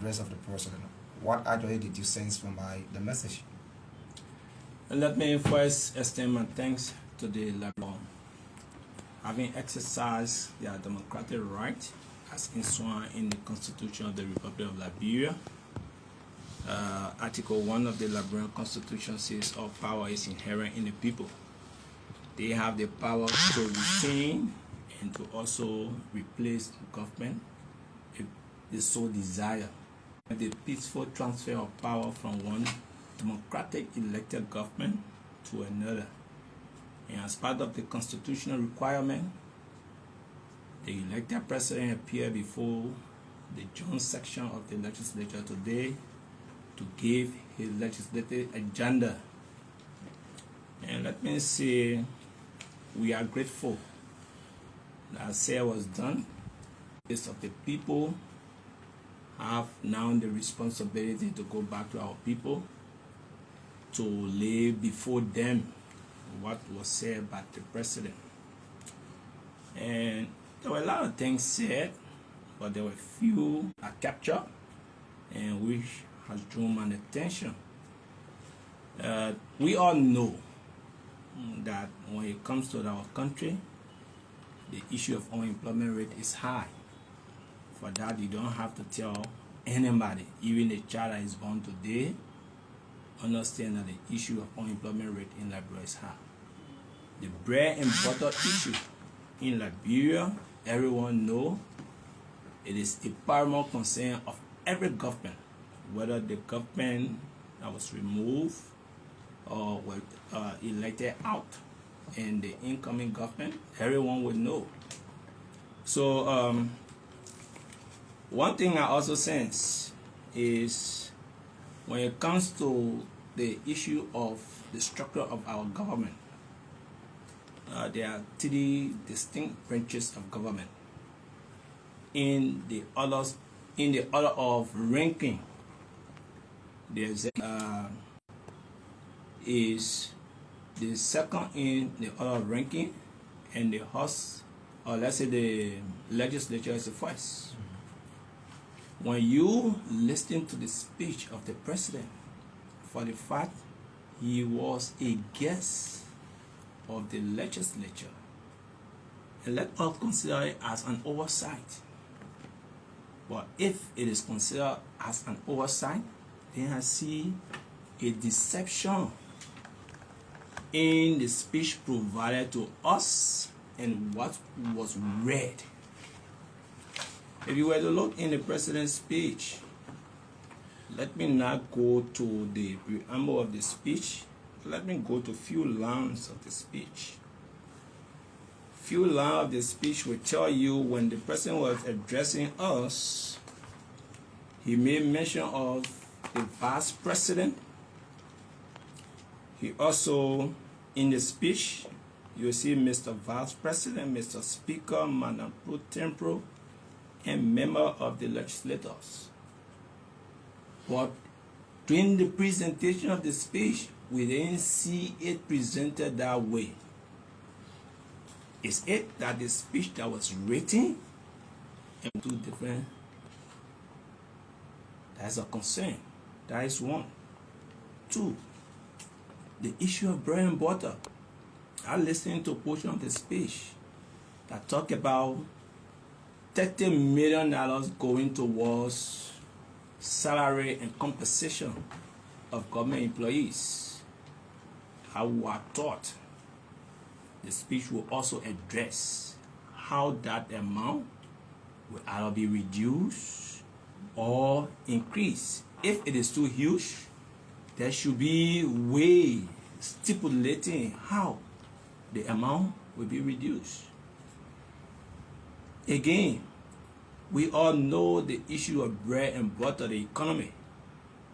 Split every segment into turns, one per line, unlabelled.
address of the president. What actually did you sense from the message?
Let me first extend my thanks to the Liberian, having exercised their democratic right as enshrined in the Constitution of the Republic of Liberia. Article 1 of the Liberian Constitution says all power is inherent in the people. They have the power to retain and to also replace government if they so desire. The peaceful transfer of power from one democratic elected government to another. And as part of the constitutional requirement, the elected president appeared before the joint section of the legislature today to give his legislative agenda. And let me say, we are grateful that sale was done. Most of the people have now the responsibility to go back to our people to lay before them what was said by the president. And there were a lot of things said, but there were few I captured and which has drawn my attention. We all know that when it comes to our country, the issue of unemployment rate is high. For that, you don't have to tell anybody, even a child that is born today, understand that the issue of unemployment rate in Liberia is high. The bread and butter issue in Liberia, everyone knows, it is a paramount concern of every government, whether the government that was removed or elected out and the incoming government, everyone would know. So one thing I also sense is when it comes to the issue of the structure of our government, there are three distinct branches of government. In the order of ranking, there's is the second in the order of ranking, and the House, or let's say the legislature, is the first. When you listen to the speech of the president, for the fact he was a guest of the legislature, and let us consider it as an oversight. But if it is considered as an oversight, then I see a deception in the speech provided to us and what was read. If you were to look in the president's speech, let me not go to the preamble of the speech. Let me go to a few lines of the speech. Few lines of the speech will tell you when the president was addressing us, he made mention of the vice president. He also, in the speech, you see Mr. Vice President, Mr. Speaker, Madam Pro Tempore, and member of the legislators. But during the presentation of the speech, we didn't see it presented that way. Is it that the speech that was written and two different? That's a concern. That is one. Two, the issue of bread and butter. I listened to a portion of the speech that talked about $30 million going towards salary and compensation of government employees. I thought the speech will also address how that amount will either be reduced or increased. If it is too huge, there should be a way stipulating how the amount will be reduced. Again, we all know the issue of bread and butter, the economy.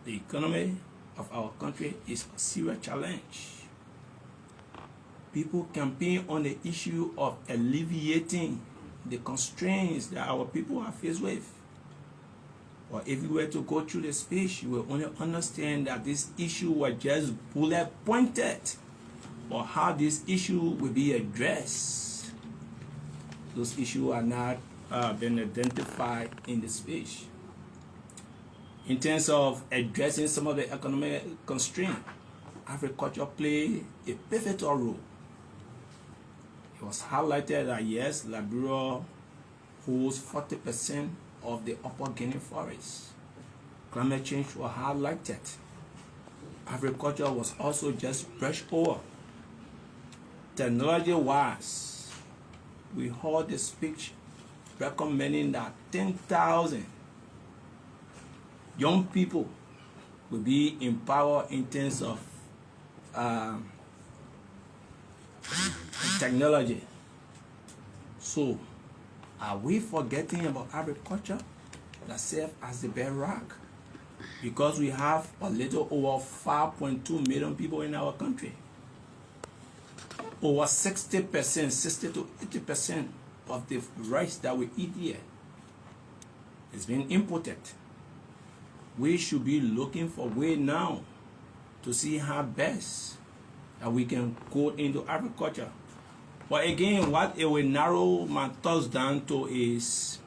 The economy of our country is a serious challenge. People campaign on the issue of alleviating the constraints that our people are faced with. Or if you were to go through the speech, you will only understand that this issue was just bullet pointed, or how this issue will be addressed. Those issues are not been identified in the speech. in terms of addressing some of the economic constraints, agriculture play a pivotal role. It was highlighted that yes, Liberia holds 40% of the upper Guinea forest. Climate change was highlighted. Agriculture was also just brushed over. Technology-wise, we heard the speech recommending that 10,000 young people will be empowered in terms of technology. So, are we forgetting about agriculture that serves as the bedrock? Because we have a little over 5.2 million people in our country. Over 60%, 60 to 80% of the rice that we eat here is being imported. We should be looking for way now to see how best that we can go into agriculture. But again, what it will narrow my thoughts down to is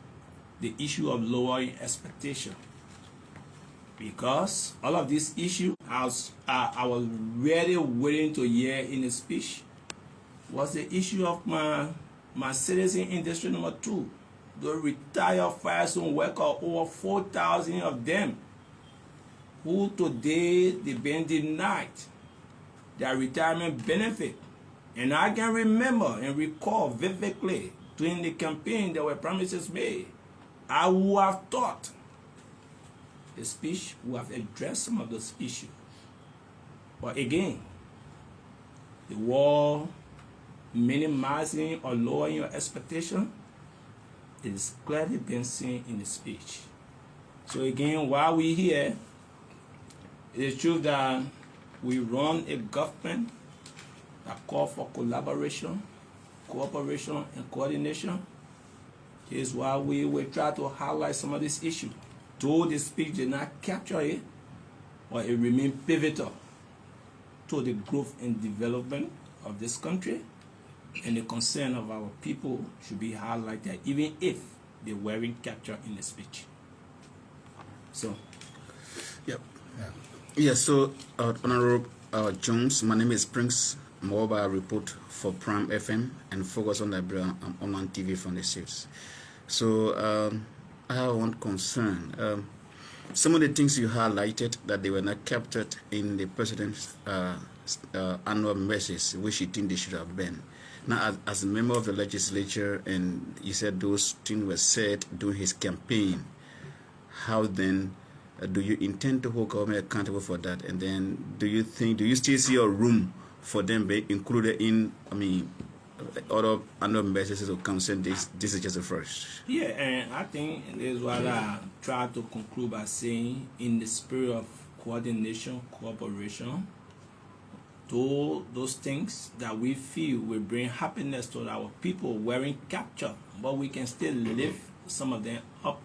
the issue of lowering expectation. Because all of these issues, I was really waiting to hear in the speech, was the issue of my citizen industry number 2, the retired Firestone workers, over 4,000 of them, who today they've been denied their retirement benefit. And I can remember and recall vividly during the campaign there were promises made. I would have thought the speech would have addressed some of those issues. But again, the war minimizing or lowering your expectation is clearly being seen in the speech. So again, while we're here, it is true that we run a government that calls for collaboration, cooperation, and coordination. This is why we will try to highlight some of these issues. Though the speech did not capture it, but it remains pivotal to the growth and development of this country, and the concern of our people should be highlighted, even if they weren't captured in the speech. So,
yep. Yeah, so Honorable Jones, my name is Prince Mobile Report for Prime FM and focus on Liberia online TV from the States. So I have one concern. Some of the things you highlighted that they were not captured in the president's annual message, which you think they should have been. Now, as a member of the legislature, and you said those things were said during his campaign, how then do you intend to hold government accountable for that? And then do you still see a room for them be included in, other annual messages of concern? This is just the first.
Yeah, and I think this is what I try to conclude by saying, in the spirit of coordination, cooperation, to those things that we feel will bring happiness to our people weren't captured, but we can still lift some of them up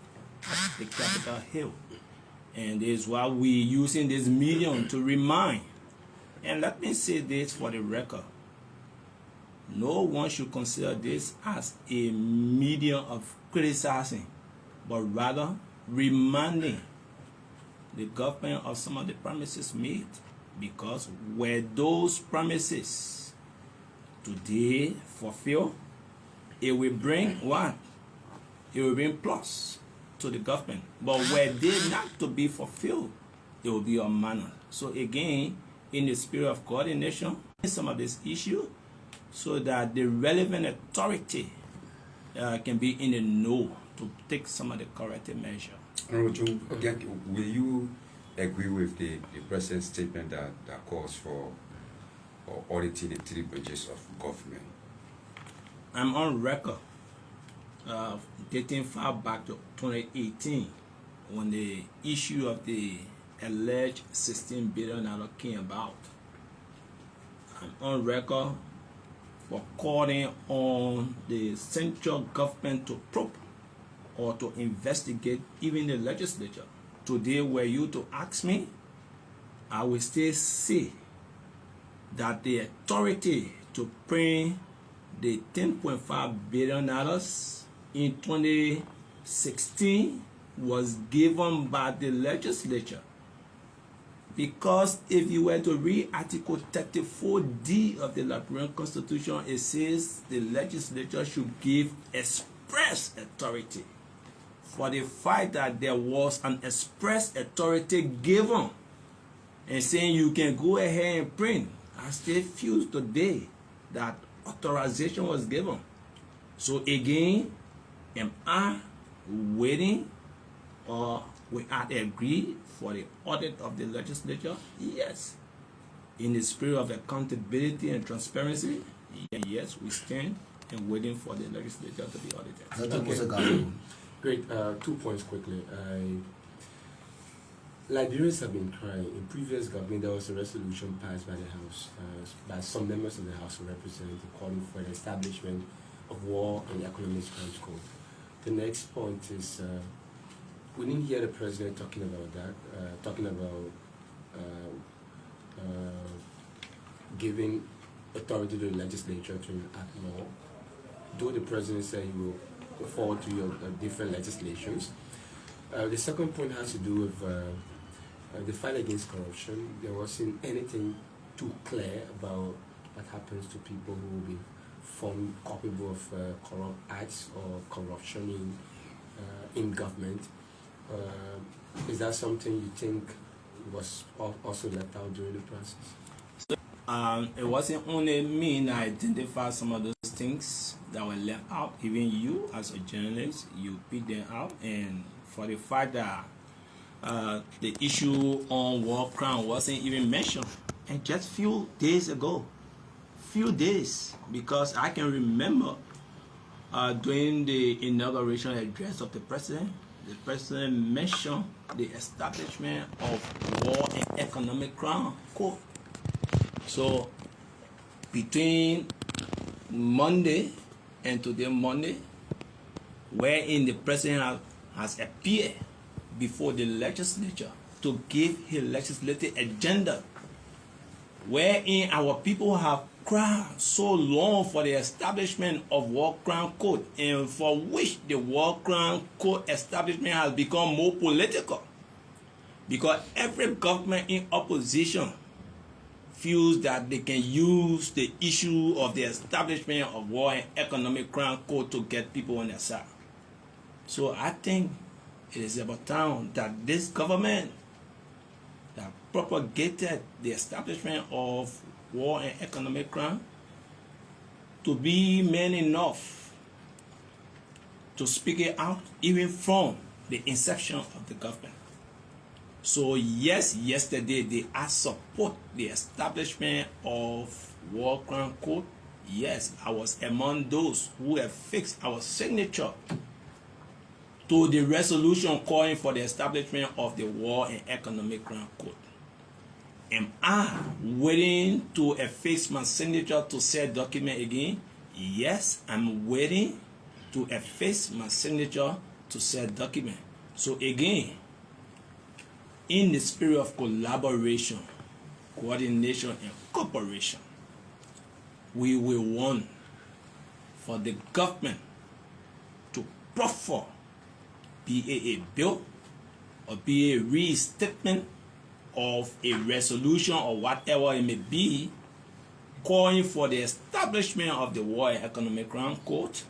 the Capitol Hill. And this is why we're using this medium to remind. And let me say this for the record. No one should consider this as a medium of criticizing, but rather reminding the government of some of the promises made. Because were those promises today fulfilled, it will bring what? It will bring plus to the government. But were they not to be fulfilled, it will be a manner. So again, in the spirit of coordination, some of this issue, so that the relevant authority can be in the know to take some of the corrective measure.
Again, will you agree with the president's statement that calls for auditing the 3 branches of government?
I'm on record dating far back to 2018 when the issue of the alleged $16 billion came about. I'm on record for calling on the central government to probe or to investigate even the legislature. Today, were you to ask me, I will still say that the authority to print the $10.5 billion in 2016 was given by the legislature. Because if you were to read Article 34D of the Liberian Constitution, it says the legislature should give express authority. For the fact that there was an express authority given and saying you can go ahead and print, I still feel today that authorization was given. So again, am I waiting or we had agreed for the audit of the legislature? Yes. In the spirit of accountability and transparency, yes, we stand and waiting for the legislature to be audited.
Okay.
Great. 2 points quickly. Liberians have been crying. In previous government, there was a resolution passed by the House, by some members of the House of Representatives, calling for the establishment of War and Economic Crimes Code. The next point is we didn't hear the president talking about that, talking about giving authority to the legislature to enact law. Though the president said he will forward to your different legislations. The second point has to do with the fight against corruption. There wasn't anything too clear about what happens to people who will be found culpable of corrupt acts or corruption in government. Is that something you think was also left out during the process?
It wasn't only me that identified some of those things that were left out. Even you, as a journalist, you picked them out. And for the fact that the issue on war crime wasn't even mentioned, and just few days ago, because I can remember during the inauguration address of the president mentioned the establishment of War and Economic Crime Code. So between Monday and today Monday, wherein the president has appeared before the legislature to give his legislative agenda, wherein our people have cried so long for the establishment of War Crime Code, and for which the War Crime Code establishment has become more political, because every government in opposition feels that they can use the issue of the establishment of War and Economic Crime Code to get people on their side. So I think it is about time that this government that propagated the establishment of War and Economic Crime to be man enough to speak it out even from the inception of the government. So yes, yesterday they asked support the establishment of War Crime Code. Yes, I was among those who have fixed our signature to the resolution calling for the establishment of the War and Economic Crime Code. Am I waiting to affix my signature to said document again? Yes, I'm waiting to affix my signature to said document. So again, in the spirit of collaboration, coordination, and cooperation, we will want for the government to proffer be a bill or be a restatement of a resolution or whatever it may be, calling for the establishment of the War and Economic Crime Code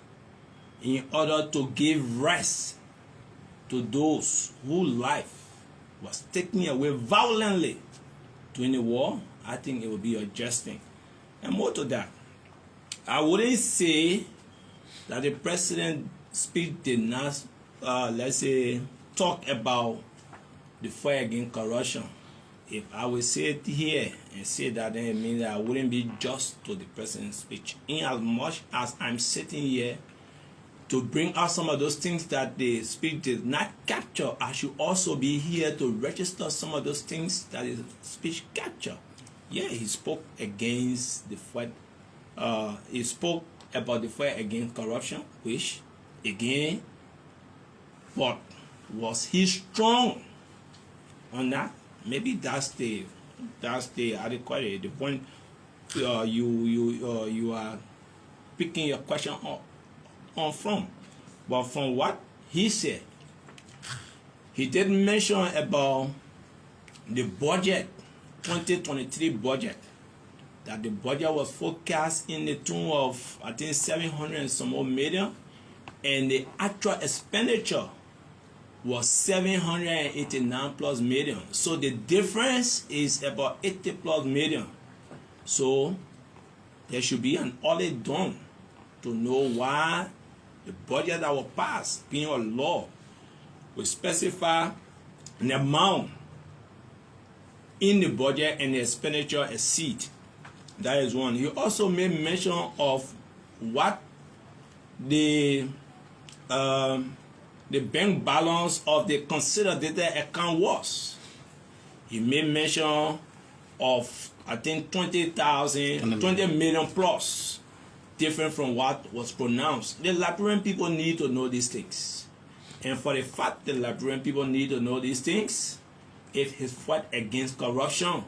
in order to give rest to those whose life was taken away violently during the war. I think it would be a just thing. And more to that, I wouldn't say that the president's speech did not, let's say, talk about the fight against corruption. If I would say it here and say that, then it means that I wouldn't be just to the president's speech. In as much as I'm sitting here to bring out some of those things that the speech did not capture, I should also be here to register some of those things that the speech captured. Yeah, he spoke against the fight. He spoke about the fight against corruption, which, again, but was he strong on that? Maybe that's the adequate, the point you are picking your question on from. But from what he said, He did mention about the budget, 2023 budget, that the budget was forecast in the tune of, I think, 700 and some more million, and the actual expenditure was 789 plus million. So the difference is about 80 plus million. So there should be an audit done to know why the budget that was passed, being a law, will specify an amount in the budget and the expenditure exceed. That is one. He also made mention of what the bank balance of the consolidated account was. He made mention of, I think, 20 million plus, different from what was pronounced. The Liberian people need to know these things. And for the fact the Liberian people need to know these things, if his fight against corruption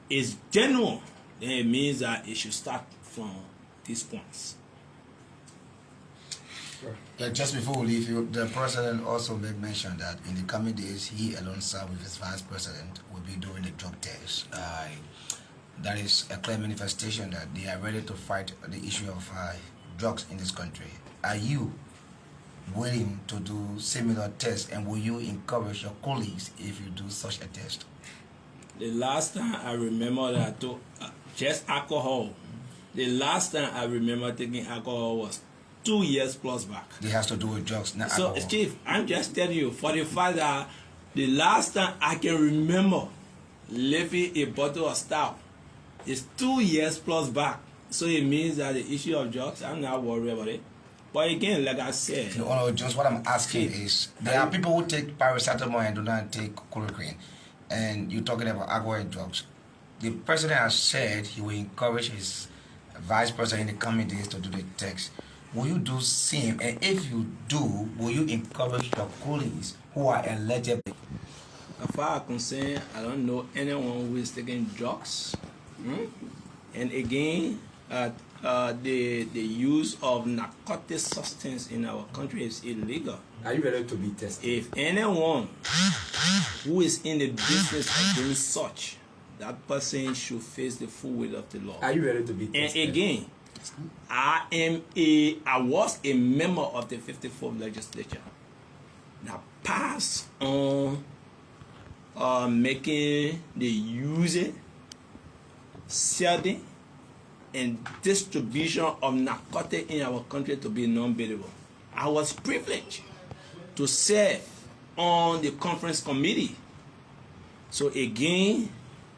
is genuine, then it means that it should start from these points.
Just before we leave, the president also made mention that in the coming days, he alongside with his vice president will be doing the drug test. That is a clear manifestation that they are ready to fight the issue of drugs in this country. Are you willing to do similar tests, and will you encourage your colleagues if you do such a test?
The last time I remember that I took just alcohol, the last time I remember taking alcohol was 2 years plus back.
It has to do with drugs, not
So,
alcohol.
Chief, I'm just telling you, for the fact that the last time I can remember leaving a bottle of stout is 2 years plus back. So it means that the issue of drugs, I'm not worried about it. But again, like I said,
Just what I'm asking is, there are people who take paracetamol and do not take chloroquine, and you're talking about alcohol and drugs. The president has said he will encourage his vice president in the coming days to do the test. Will you do same? And if you do, will you encourage your colleagues who are eligible?
as far as I'm concerned, I don't know anyone who is taking drugs. And again, the use of narcotic substance in our country is illegal.
Are you ready to be tested?
If anyone who is in the business of doing such, that person should face the full weight of the law.
Are you ready to be
And
tested?
again, I was a member of the 54th legislature that passed on making the using, selling, and distribution of narcotics in our country to be non-bailable. I was privileged to serve on the conference committee. So again,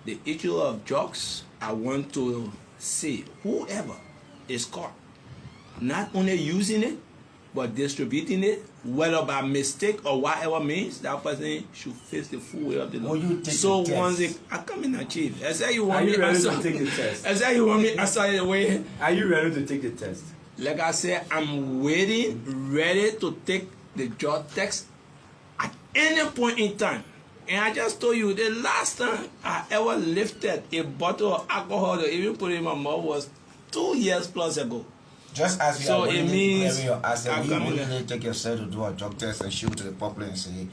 the issue of drugs, I want to say whoever is caught not only using it but distributing it, whether by mistake or whatever means, that person should face the full weight of the law.
Will you take
So
the
once
test?
I come in, Chief, I say you
Are
want me
you ready
answer.
to take the test?
I say you want me answer the way.
Are you ready to take the test?
Like I said, I'm ready to take the drug test at any point in time. And I just told you, the last time I ever lifted a bottle of alcohol to even put it in my mouth was 2 years plus ago.
Just as you
So
are
it
willing
means
to your asset,
I'm
will you
coming
willingly take yourself to do a drug test and show to the public and say,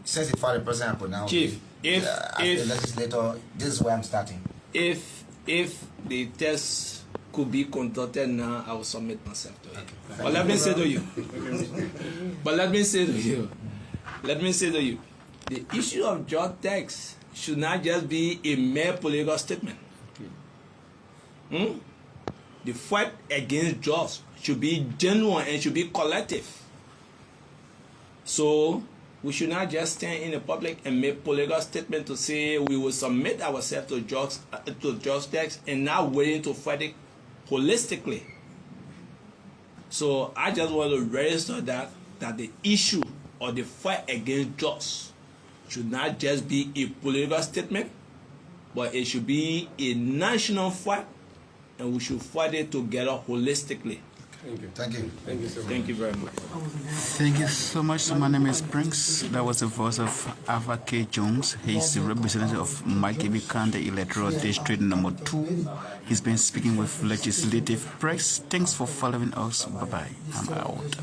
since the father person I pronounce
Chief,
as a legislator, this is where I'm starting.
If the test could be conducted now, I will submit myself to it. But let me say to you, the issue of drug tax should not just be a mere political statement. The fight against drugs should be genuine and should be collective. So we should not just stand in the public and make political statements to say we will submit ourselves to drugs tax and not waiting to fight it holistically. So I just want to register that the issue or the fight against drugs should not just be a political statement, but it should be a national fight, and we should fight it together holistically.
Thank you.
Thank you.
Thank you so much.
Thank you very much.
Thank you so much. So my name is Prince. That was the voice of Ivar K. Jones. He's the representative of Makibi County Electoral District number 2. He's been speaking with Legislative Press. Thanks for following us. Bye-bye. I'm out.